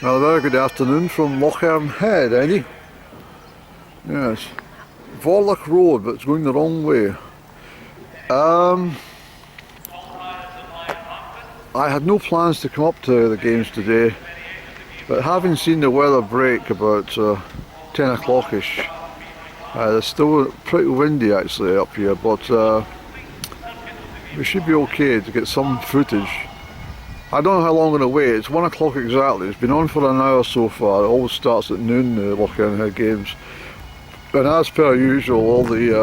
Well, a very good afternoon from Lochearnhead, Eddie. Yes, Vorlich Road, but it's going the wrong way. I had no plans to come up to the games today, but having seen the weather break about 10 o'clock-ish, it's still pretty windy actually up here, but we should be okay to get some footage. I don't know how long I'm going to wait. It's 1 o'clock exactly. It's been on for an hour so far. It always starts at noon, the Lochearnhead games. And as per usual, all the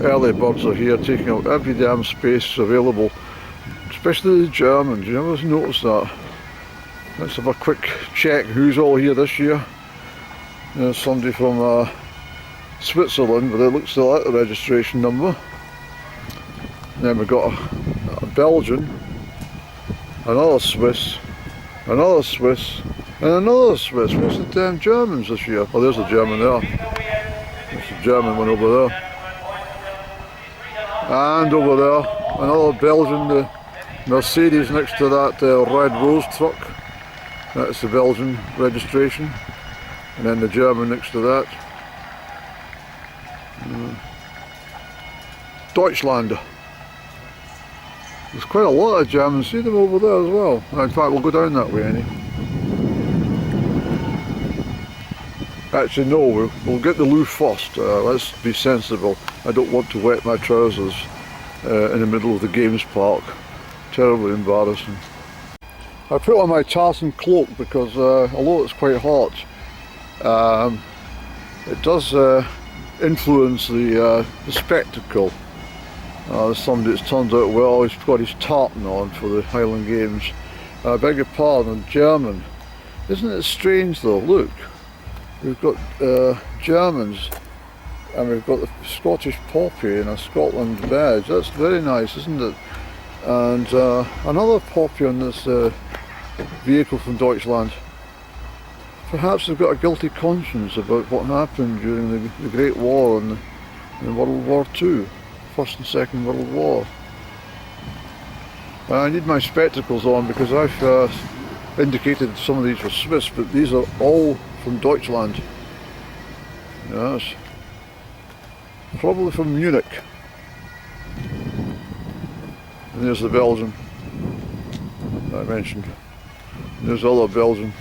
early birds are here taking up every damn space available, especially the Germans. You never notice that. Let's have a quick check who's all here this year. There's somebody from Switzerland, but it looks like the registration number. And then we've got a Belgian, another Swiss, another Swiss, and another Swiss. What's the damn Germans this year? Oh, there's a German there. There's a German one over there. And over there, another Belgian, the Mercedes next to that red rose truck. That's the Belgian registration. And then the German next to that. Deutschland. There's quite a lot of Germans, see them over there as well. In fact, we'll go down that way, Annie. Actually no, we'll get the loo first. Let's be sensible. I don't want to wet my trousers in the middle of the games park. Terribly embarrassing. I put on my tartan cloak because although it's quite hot, it does influence the spectacle. There's somebody that's turned out well, he's got his tartan on for the Highland Games. I beg your pardon, German. Isn't it strange though? Look, we've got Germans and we've got the Scottish poppy and a Scotland badge. That's very nice, isn't it? And another poppy on this vehicle from Deutschland. Perhaps they've got a guilty conscience about what happened during the Great War and World War II. First and Second World War. I need my spectacles on because I've indicated some of these were Swiss, but these are all from Deutschland. Yes. Probably from Munich. And there's the Belgian I mentioned. And there's the other Belgian.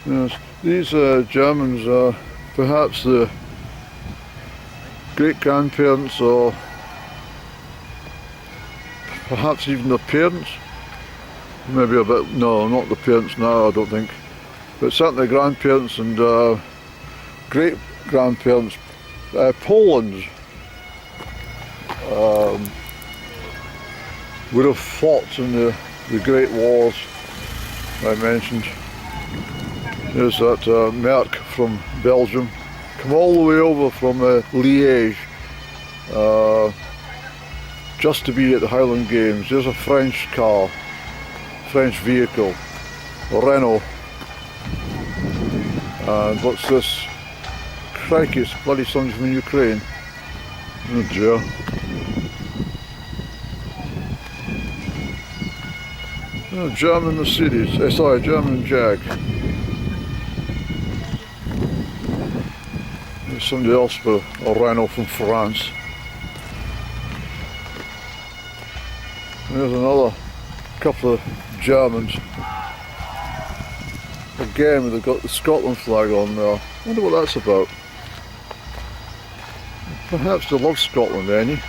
Yes. These Germans are perhaps the great-grandparents or perhaps even the parents, maybe a bit, no, not the parents now I don't think, but certainly grandparents and great-grandparents. Poland would have fought in the Great Wars I mentioned. There's that Merc from Belgium. Come all the way over from Liège just to be at the Highland Games. There's a French car, French vehicle, Renault. And what's this? Crikey, it's bloody something from Ukraine. Oh dear. Oh, German Mercedes, sorry, German Jag. Somebody else for a Renault from France. There's another couple of Germans. Again, they've got the Scotland flag on there. I wonder what that's about. Perhaps they love Scotland, Annie.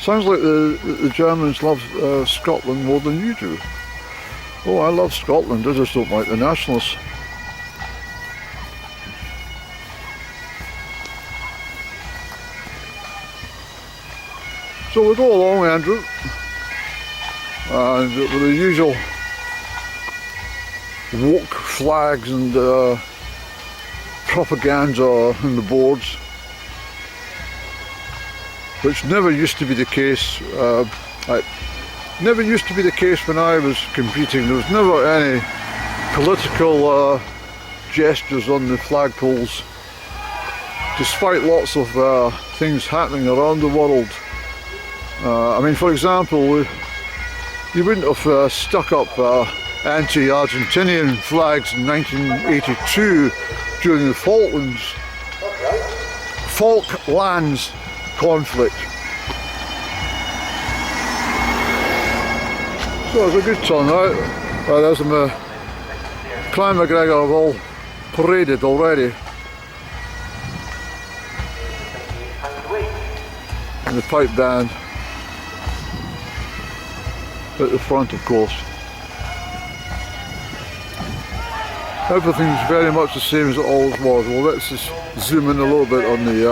Sounds like the Germans love Scotland more than you do. Oh, I love Scotland, I just don't like the nationalists. So we'll go along, Andrew, and with the usual woke flags and propaganda on the boards, which never used to be the case. Never used to be the case when I was competing. There was never any political gestures on the flagpoles, despite lots of things happening around the world. I mean, for example, you wouldn't have stuck up anti-Argentinian flags in 1982 during the Falklands conflict. So it was a good turnout. There's my Clan MacGregor have all paraded already. And the pipe band at the front, of course. Everything's very much the same as it always was. Well, let's just zoom in a little bit on the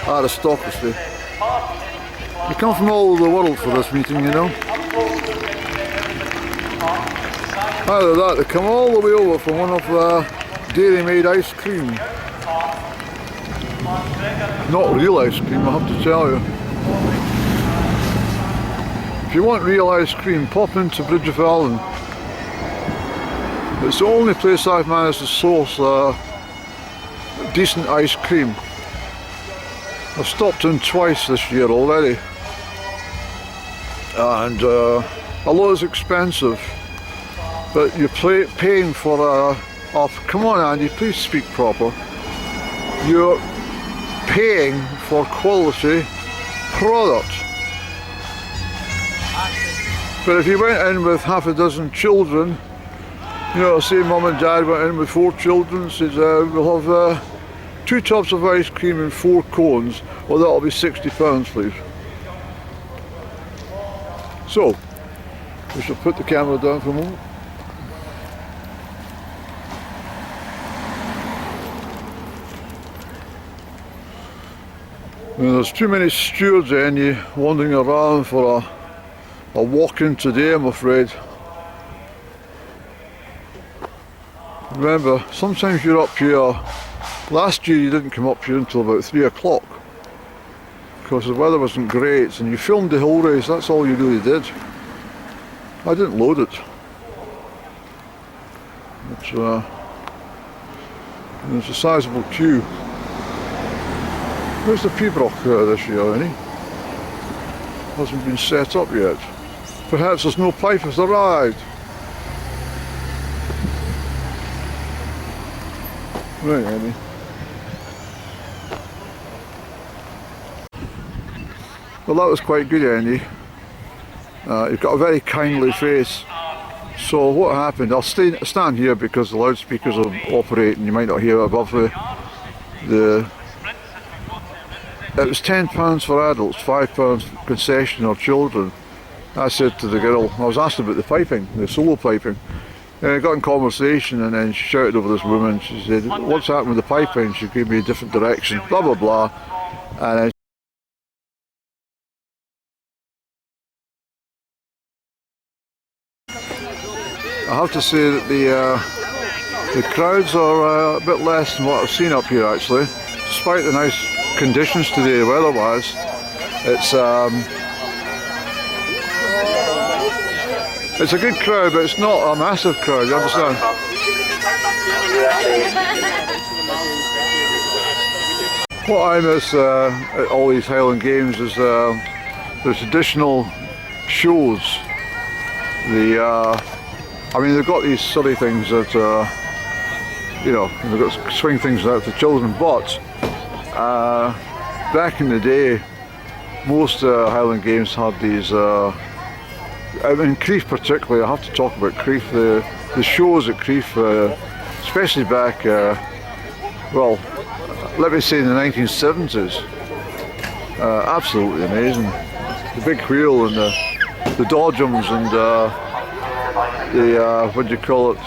aristocracy. They come from all over the world for this meeting, you know. Either that, they come all the way over for one of dairy made ice cream. Not real ice cream, I have to tell you. If you want real ice cream, pop into Bridge of Allen. It's the only place I've managed to source decent ice cream. I've stopped in twice this year already. And although it's expensive, but you're paying for come on Andy, please speak proper. You're paying for quality product. But if you went in with half a dozen children, you know, say mum and dad went in with 4 children, says we'll have 2 tubs of ice cream and 4 cones, well that'll be £60 please. So, we shall put the camera down for a moment. Now, there's too many stewards any wandering around for a walk-in today, I'm afraid. Remember, sometimes you're up here. Last year you didn't come up here until about 3 o'clock because the weather wasn't great, and you filmed the whole race, that's all you really did. I didn't load it. But, there's a sizable queue. Where's the Pibroch this year, any? Hasn't been set up yet. Perhaps there's no pipe has arrived. Right, Andy. Well, that was quite good, Andy. You've got a very kindly face. So what happened? I'll stand here because the loudspeakers are operating. You might not hear it above the. It was £10 for adults, £5 concession or children. I said to the girl, I was asking about the piping, the solo piping. And I got in conversation, and then she shouted over this woman. She said, "What's happened with the piping?" She gave me a different direction, blah blah blah. And then I have to say that the crowds are a bit less than what I've seen up here actually. Despite the nice conditions today weather-wise, it's a good crowd, but it's not a massive crowd, you understand? What I miss at all these Highland Games is the traditional shows. I mean, they've got these silly things that, you know, they've got swing things out for children, but back in the day, most Highland Games had these, I mean, Crieff particularly, I have to talk about Crieff, the shows at Crieff, especially back, well, let me say in the 1970s, absolutely amazing. The big wheel and the dodgems and what do you call it,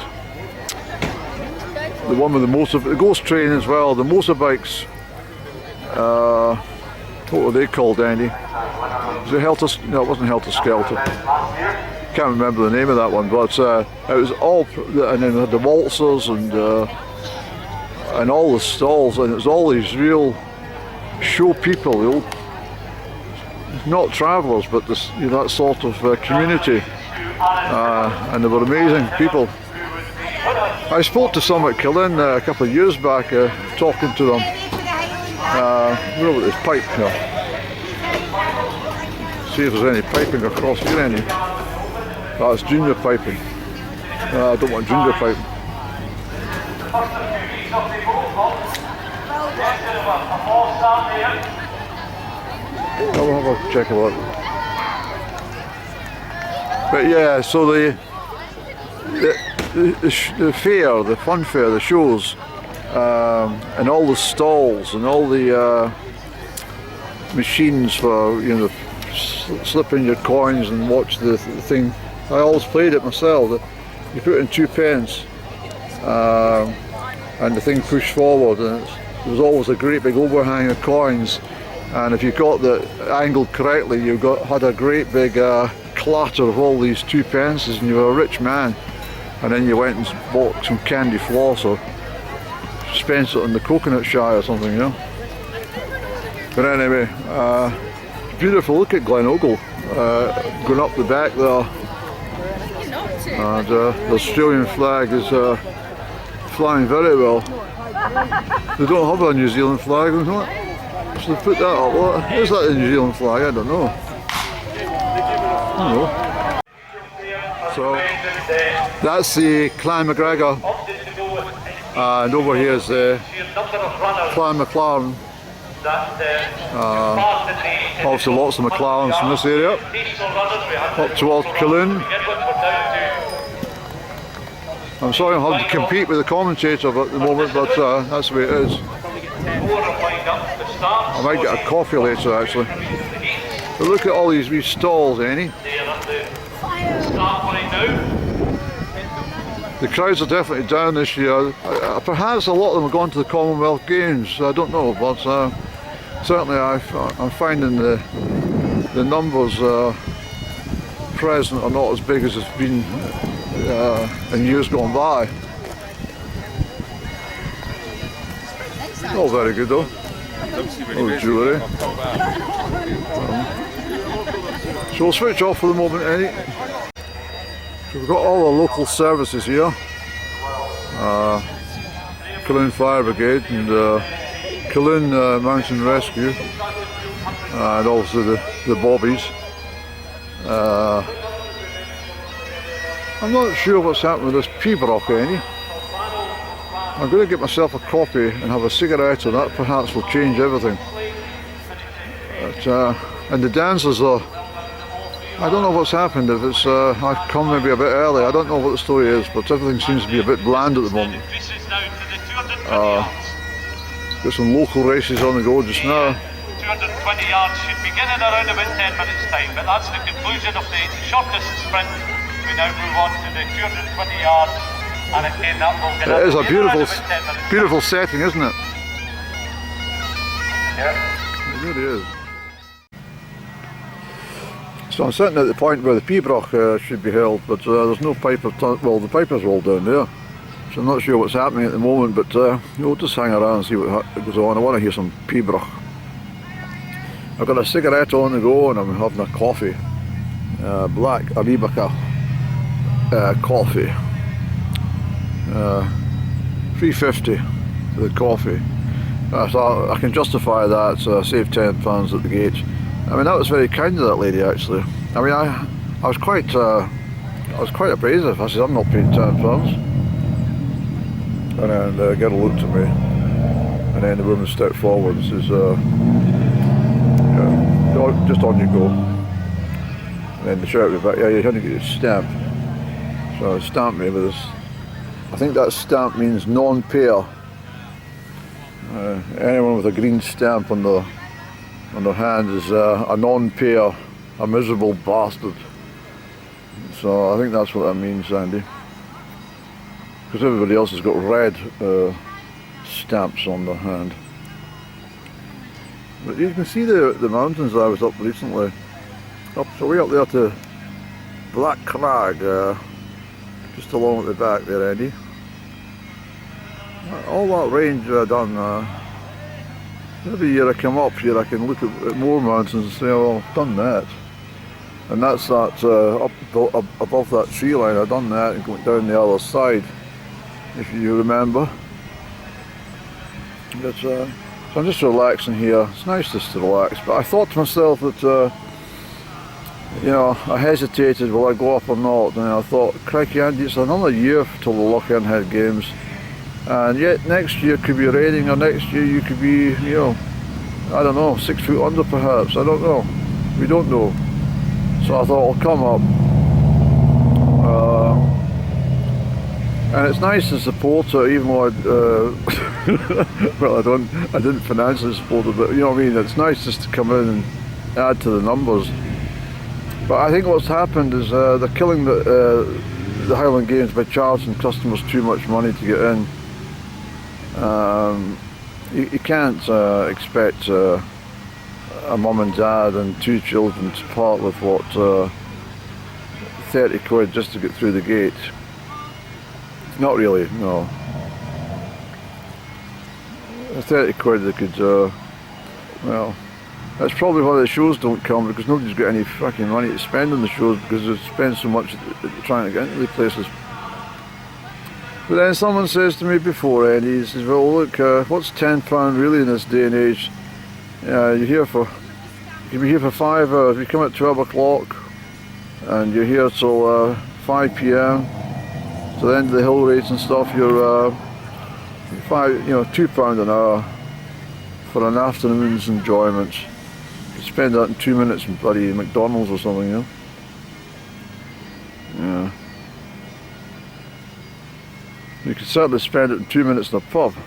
the one with the ghost train as well, the motorbikes, what were they called, Andy? Was it Helter? No, it wasn't Helter Skelter. Can't remember the name of that one, but it was all, and then they had the waltzers and all the stalls, and it was all these real show people, not travellers, but this, you know, that sort of community, and they were amazing people. I spoke to some at Killin a couple of years back, talking to them. Where was this pipe here? See if there's any piping across here, any. That's junior piping. I don't want ginger pipe. I'll have a check of it. But yeah, so the fair, the fun fair, the shows, and all the stalls and all the machines for, you know, slip in your coins and watch the thing. I always played it myself. You put in 2 pence and the thing pushed forward, and there was always a great big overhang of coins, and if you got the angle correctly, you had a great big clatter of all these 2 pences, and you were a rich man. And then you went and bought some candy floss or spent it on the coconut shy or something, you know. But anyway, beautiful look at Glen Ogle, going up the back there, and the Australian flag is flying very well. They don't have a New Zealand flag, isn't it? So they put that up. Is that the New Zealand flag? I don't know. So that's the Clan McGregor, and over here is the Clan McLaren. Also lots of McLarens from this area. Up towards Killin. I'm sorry I'm having to compete with the commentator at the moment, but that's the way it is. I might get a coffee later actually. But look at all these wee stalls, Annie. The crowds are definitely down this year. Perhaps a lot of them are going to the Commonwealth Games, I don't know, but certainly I'm finding the numbers present are not as big as it's been in years gone by. All very good though. Oh, jewellery. So we'll switch off for the moment, Eddie. So we've got all the local services here. Killin Fire Brigade and Killin Mountain Rescue, and also the Bobbies. I'm not sure what's happened with this Pibroch, Annie. I'm going to get myself a coffee and have a cigarette, and that perhaps will change everything. But, and the dancers are, I don't know what's happened, if it's I've come maybe a bit early, I don't know what the story is, but everything seems to be a bit bland at the moment. Got some local races on the go just now. 220 yards should begin in around about 10 minutes time, but that's the conclusion of the shortest sprint. We now move on to the 220 yards, and again that will get it is a beautiful setting, isn't it? Yeah. It really is. So I'm sitting at the point where the Pibroch should be held, but there's no piper, well the piper's all down there. So I'm not sure what's happening at the moment, but we'll just hang around and see what goes on. I want to hear some Pibroch. I've got a cigarette on the go and I'm having a coffee. Black Arabica coffee. $3.50 for the coffee. So I can justify that, so I saved £10 at the gate. I mean, that was very kind of that lady actually. I mean, I was quite abrasive. I said, I'm not paying £10. And then the girl looked at me, and then the woman stepped forward and says, yeah, just on you go. And then the shouted back, yeah, you're going to get your stamp. So they stamped me with this. I think that stamp means non-payer. Anyone with a green stamp on their hand is a non-payer, a miserable bastard. So I think that's what that means, Andy. Because everybody else has got red stamps on their hand. But you can see the mountains I was up recently. So way up there to Black Crag, just along at the back there, Eddie. All that range done. Every year I come up here I can look at more mountains and say, well, I've done that. And that's that, up above that tree line, I've done that and going down the other side, if you remember. But, so I'm just relaxing here. It's nice just to relax, but I thought to myself that you know, I hesitated, will I go up or not? And I thought, crikey Andy, it's another year till the Lochearnhead Games. And yet next year could be raining, or next year you could be, you know, I don't know, 6 foot under perhaps, I don't know. We don't know. So I thought I'll come up. And it's nice to support her, even though well, I didn't financially support her, but you know what I mean, it's nice just to come in and add to the numbers. But I think what's happened is they're killing the Highland Games by charging customers too much money to get in. You can't expect a mum and dad and 2 children to part with what 30 quid just to get through the gate. Not really, no. 30 quid they could, well, that's probably why the shows don't come, because nobody's got any fucking money to spend on the shows, because they spend so much trying to get into the places. But then someone says to me before, Eddie, he says, well look, what's £10 really in this day and age? You're here for, you can be here for 5 hours, you come at 12 o'clock, and you're here till 5 PM. So the end of the hill race and stuff, you're £2 an hour for an afternoon's enjoyment. You spend that in 2 minutes in bloody McDonald's or something, you know. Yeah. You could certainly spend it in 2 minutes in a pub. By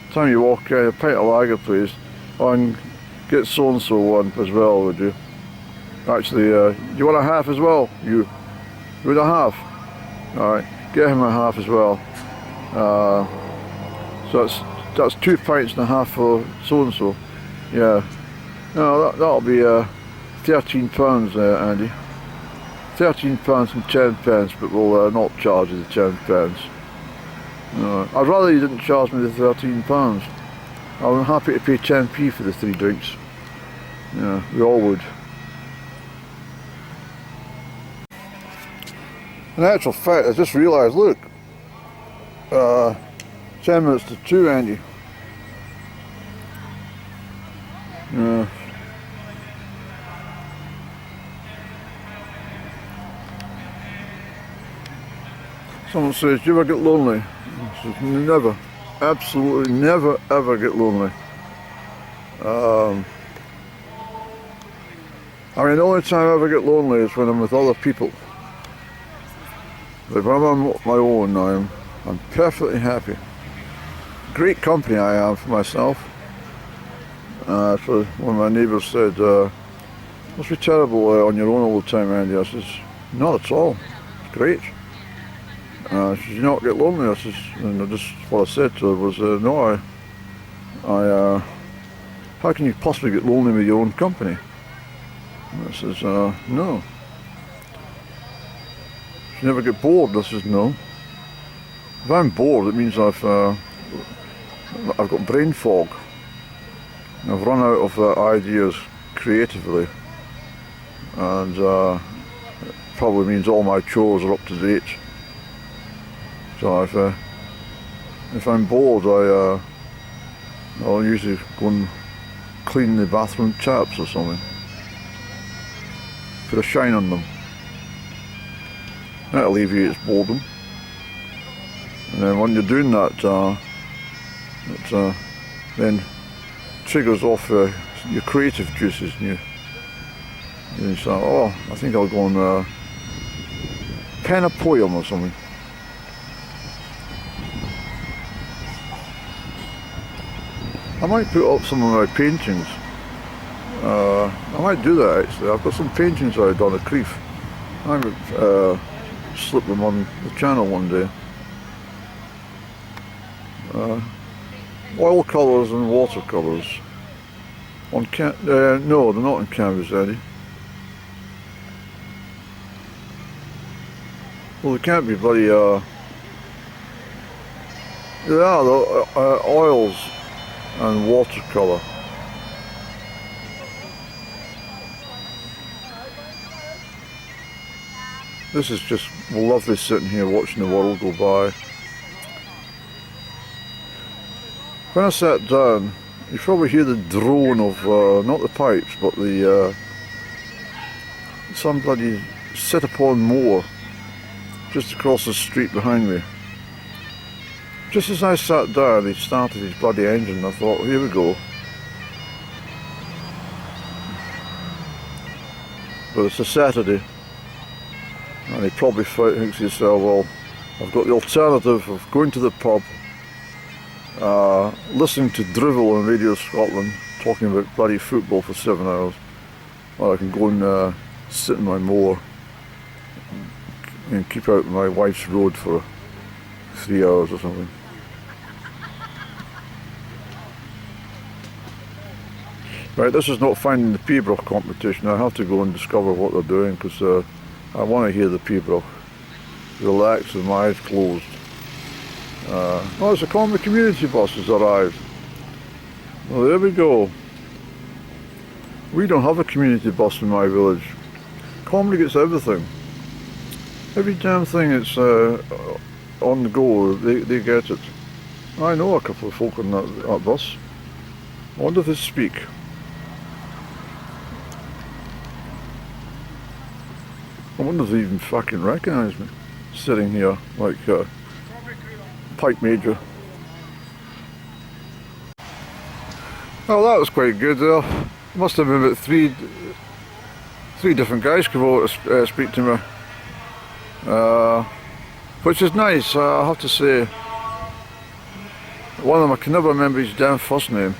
the time you walk a pint of lager, please, and get so and so one as well, would you? Actually, you want a half as well? You want a half? All right. Get him a half as well. So that's 2 pints and a half for so and so. Yeah. No, that'll be £13, Andy. £13 and 10 pence, but we'll not charge you the 10 pence. I'd rather you didn't charge me the £13. I'm happy to pay 10p for the 3 drinks. Yeah, we all would. In actual fact, I just realised, look, 10 minutes to 2, Andy. Yeah. Someone says, do you ever get lonely? I says, never. Absolutely never ever get lonely. I mean, the only time I ever get lonely is when I'm with other people. But when I'm on my own, I'm perfectly happy. Great company I am for myself. So one of my neighbours said, must be terrible on your own all the time, Andy. I says, not at all. It's great. She says, you not get lonely? I says, and what I said to her was, no, how can you possibly get lonely with your own company? And I says, no. You never get bored? I says, no. If I'm bored, it means I've got brain fog. I've run out of ideas creatively, and it probably means all my chores are up to date. So if I'm bored, I'll usually go and clean the bathroom taps or something. Put a shine on them. That alleviates boredom. And then when you're doing that, it then triggers off your creative juices, and you say, oh, I think I'll go and pen a poem or something. I might put up some of my paintings. I might do that actually. I've got some paintings I've done at Crieff. I might slip them on the channel one day. Oil colours and watercolours. On no, they're not on canvas, Eddie. Well, they can't be bloody. They are oils and watercolour. This is just lovely sitting here watching the world go by. When I sat down, you probably hear the drone of, not the pipes, but the some bloody sit upon moor just across the street behind me. Just as I sat down, he started his bloody engine. I thought, here we go. But it's a Saturday, and he probably thinks to himself, well, I've got the alternative of going to the pub, listening to drivel on Radio Scotland, talking about bloody football for 7 hours, or I can go and sit in my moor and keep out my wife's road for 3 hours or something. Right, this is not finding the Peabrook competition. I have to go and discover what they're doing, because I want to hear the Peabrook. Relax with my eyes closed. Oh, it's a Comedy community bus has arrived. Well, there we go. We don't have a community bus in my village. Comedy gets everything. Every damn thing it's on the go, they get it. I know a couple of folk on that bus. I wonder if they speak. I wonder if they even fucking recognise me, sitting here like Pipe Major. Well, that was quite good. Must have been about three different guys come over to speak to me, which is nice. I have to say, one of them, I can never remember his damn first name.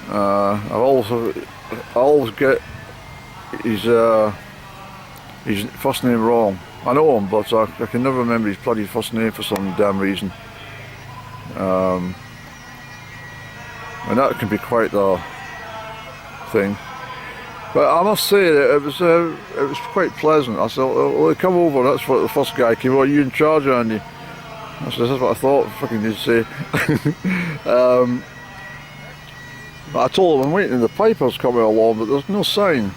I always get his first name wrong. I know him, but I can never remember his bloody first name for some damn reason. And that can be quite a thing. But I must say that it was quite pleasant. I said, well, come over. That's what the first guy came over. Are you in charge, Andy? I said, that's what I thought. Fucking need to say. But I told him I'm waiting. The Piper's coming along, but there's no sign.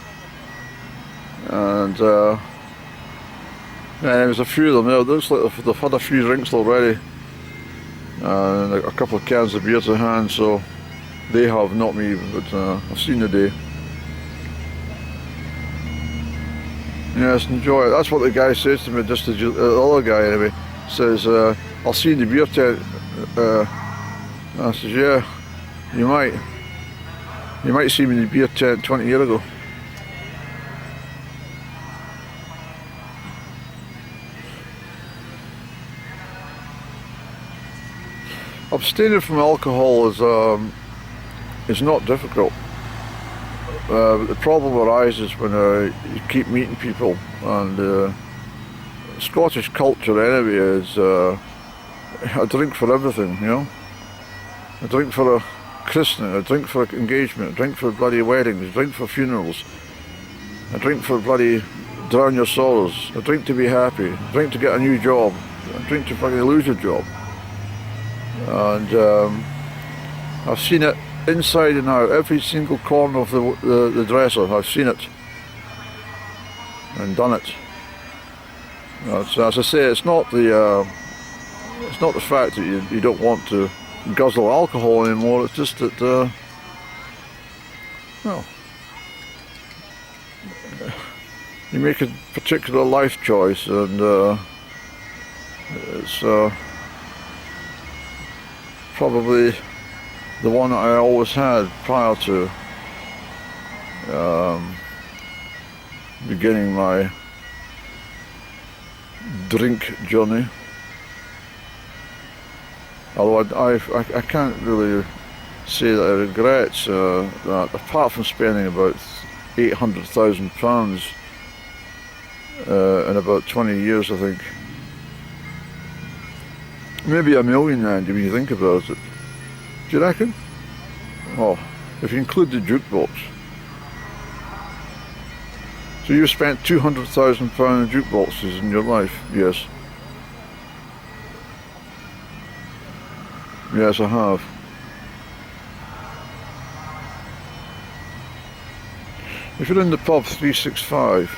And there was a few of them there. It looks like they've had a few drinks already, and a couple of cans of beer to hand. So they have, not me, but I've seen the day. Yes, enjoy it. That's what the guy says to me. Just the other guy anyway says, "I'll see you in the beer tent." I says, "Yeah, you might. You might see me in the beer tent 20 years ago." Abstaining from alcohol is not difficult. The problem arises when you keep meeting people, and Scottish culture anyway is a drink for everything, you know. A drink for a christening, a drink for engagement, a drink for bloody weddings, a drink for funerals, a drink for bloody drown your sorrows, a drink to be happy, a drink to get a new job, a drink to fucking lose your job. And I've seen it inside and out, every single corner of the dresser. I've seen it and done it. So as I say, it's not the fact that you don't want to guzzle alcohol anymore. It's just that well, you make a particular life choice, and it's probably the one that I always had prior to beginning my drink journey. Although I can't really say that I regret that, apart from spending about £800,000 in about 20 years, I think. Maybe $1 million, Andy, when you think about it. Do you reckon? Oh, if you include the jukebox. So you've spent £200,000 in jukeboxes in your life? Yes. Yes, I have. If you're in the pub 365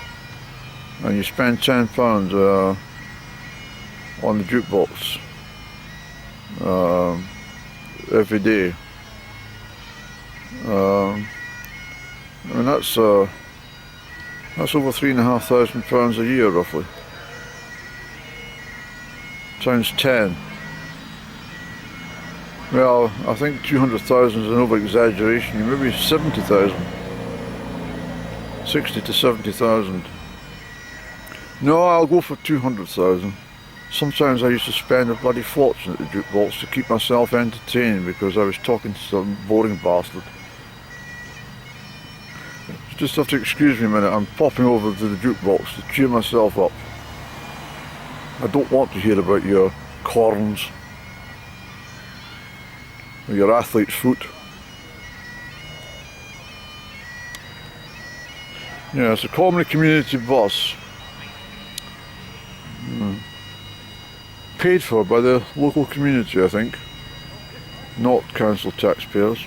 and you spend £10 on the jukebox every day, I mean, that's That's over £3,500 a year roughly. Times 10. Well, I think 200,000 is an over-exaggeration. Maybe 70,000. 60 to 70,000. No, I'll go for 200,000. Sometimes I used to spend a bloody fortune at the jukebox to keep myself entertained because I was talking to some boring bastard. You just have to excuse me a minute, I'm popping over to the jukebox to cheer myself up. I don't want to hear about your corns or your athlete's foot. Yeah, it's a common community bus. Paid for by the local community, I think, not council taxpayers.